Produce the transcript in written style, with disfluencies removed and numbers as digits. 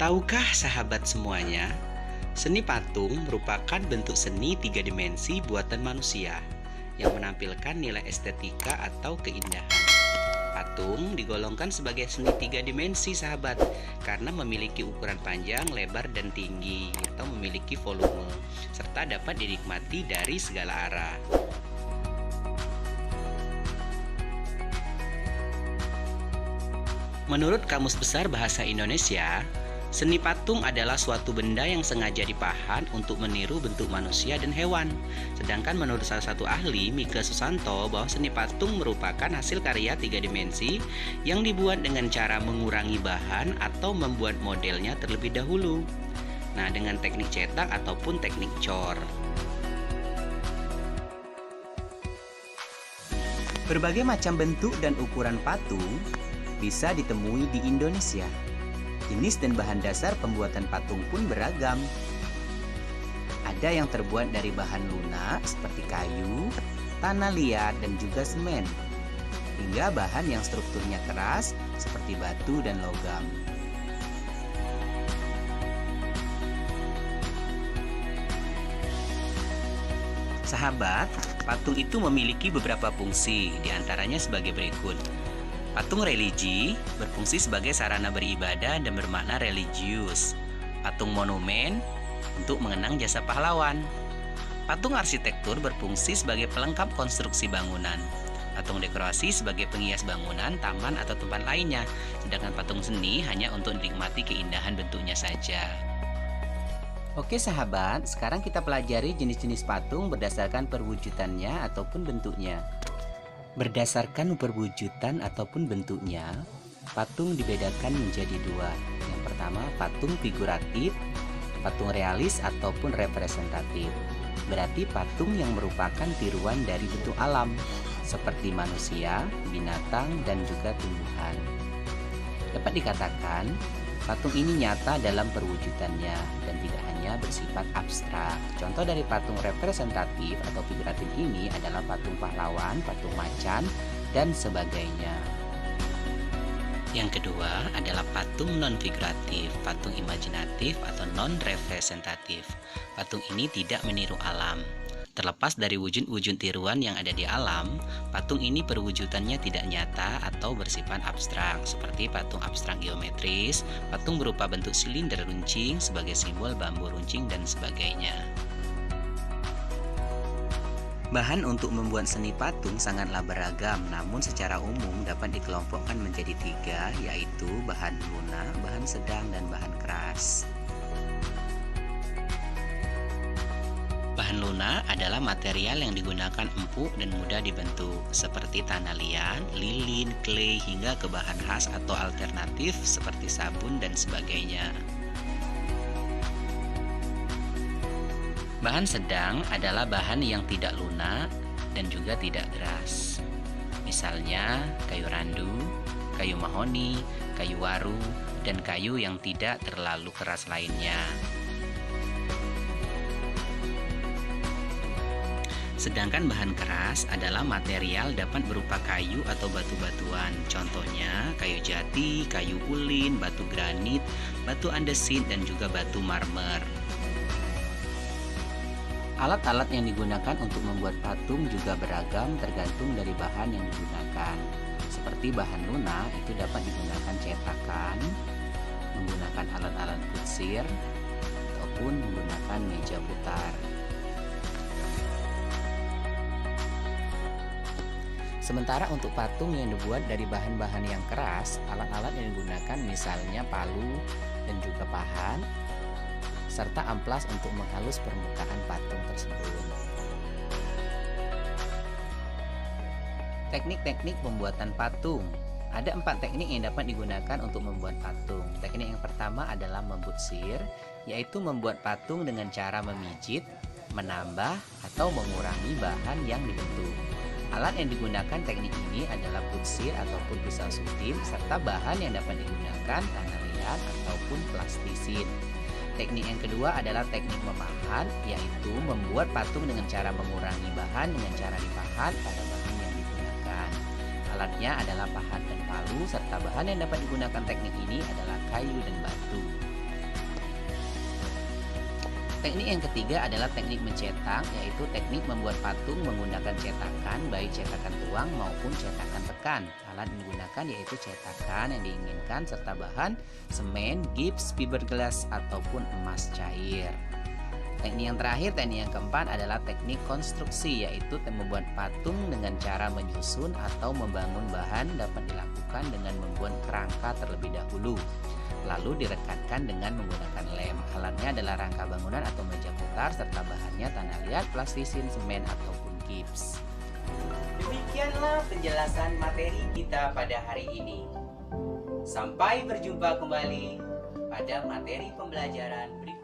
Tahukah sahabat semuanya, seni patung merupakan bentuk seni tiga dimensi buatan manusia yang menampilkan nilai estetika atau keindahan. Patung digolongkan sebagai seni tiga dimensi sahabat karena memiliki ukuran panjang, lebar, dan tinggi atau memiliki volume serta dapat dinikmati dari segala arah. Menurut Kamus Besar Bahasa Indonesia, seni patung adalah suatu benda yang sengaja dipahat untuk meniru bentuk manusia dan hewan. Sedangkan menurut salah satu ahli, Mika Susanto, bahwa seni patung merupakan hasil karya tiga dimensi yang dibuat dengan cara mengurangi bahan atau membuat modelnya terlebih dahulu. Nah, dengan teknik cetak ataupun teknik cor. Berbagai macam bentuk dan ukuran patung bisa ditemui di Indonesia. Jenis dan bahan dasar pembuatan patung pun beragam. Ada yang terbuat dari bahan lunak seperti kayu, tanah liat, dan juga semen, hingga bahan yang strukturnya keras seperti batu dan logam. Sahabat, patung itu memiliki beberapa fungsi, diantaranya sebagai berikut. Patung religi berfungsi sebagai sarana beribadah dan bermakna religius. Patung monumen untuk mengenang jasa pahlawan. Patung arsitektur berfungsi sebagai pelengkap konstruksi bangunan. Patung dekorasi sebagai penghias bangunan, taman, atau tempat lainnya. Sedangkan patung seni hanya untuk menikmati keindahan bentuknya saja. Oke sahabat, sekarang kita pelajari jenis-jenis patung berdasarkan perwujudannya ataupun bentuknya. Berdasarkan perwujudan ataupun bentuknya, patung dibedakan menjadi dua. Yang pertama, patung figuratif, patung realis ataupun representatif. Berarti patung yang merupakan tiruan dari bentuk alam, seperti manusia, binatang, dan juga tumbuhan. Dapat dikatakan, patung ini nyata dalam perwujudannya dan tidak hanya bersifat abstrak. Contoh dari patung representatif atau figuratif ini adalah patung pahlawan, patung macan, dan sebagainya. Yang kedua adalah patung non-figuratif, patung imajinatif atau non-representatif. Patung ini tidak meniru alam. Terlepas dari wujud-wujud tiruan yang ada di alam, patung ini perwujudannya tidak nyata atau bersifat abstrak, seperti patung abstrak geometris, patung berupa bentuk silinder runcing sebagai simbol bambu runcing, dan sebagainya. Bahan untuk membuat seni patung sangatlah beragam, namun secara umum dapat dikelompokkan menjadi tiga, yaitu bahan lunak, bahan sedang, dan bahan keras. Bahan lunak adalah material yang digunakan empuk dan mudah dibentuk, seperti tanah liat, lilin, clay, hingga ke bahan khas atau alternatif seperti sabun dan sebagainya. Bahan sedang adalah bahan yang tidak lunak dan juga tidak keras. Misalnya kayu randu, kayu mahoni, kayu waru, dan kayu yang tidak terlalu keras lainnya. Sedangkan bahan keras adalah material dapat berupa kayu atau batu-batuan. Contohnya kayu jati, kayu ulin, batu granit, batu andesit, dan juga batu marmer. Alat-alat yang digunakan untuk membuat patung juga beragam tergantung dari bahan yang digunakan. Seperti bahan lunak itu dapat digunakan cetakan, menggunakan alat-alat kutsir, ataupun menggunakan meja putar. Sementara untuk patung yang dibuat dari bahan-bahan yang keras, alat-alat yang digunakan misalnya palu dan juga pahat, serta amplas untuk menghalus permukaan patung tersebut. Teknik-teknik pembuatan patung. Ada 4 teknik yang dapat digunakan untuk membuat patung. Teknik yang pertama adalah membutsir, yaitu membuat patung dengan cara memijit, menambah, atau mengurangi bahan yang dibentuk. Alat yang digunakan teknik ini adalah butsir ataupun pisau sutim, serta bahan yang dapat digunakan tanah liat ataupun plastisin. Teknik yang kedua adalah teknik memahat, yaitu membuat patung dengan cara mengurangi bahan dengan cara dipahat pada bahan yang digunakan. Alatnya adalah pahat dan palu, serta bahan yang dapat digunakan teknik ini adalah kayu dan batu. Teknik yang ketiga adalah teknik mencetak, yaitu teknik membuat patung menggunakan cetakan, baik cetakan tuang maupun cetakan tekan. Alat yang digunakan yaitu cetakan yang diinginkan serta bahan semen, gips, fiberglass ataupun emas cair. Teknik yang terakhir, teknik yang keempat adalah teknik konstruksi, yaitu membuat patung dengan cara menyusun atau membangun bahan dapat dilakukan dengan membuat kerangka terlebih dahulu, lalu direkatkan dengan menggunakan lem. Alatnya adalah rangka bangunan atau meja putar serta bahannya tanah liat, plastisin, semen ataupun gips. Demikianlah penjelasan materi kita pada hari ini. Sampai berjumpa kembali pada materi pembelajaran berikutnya.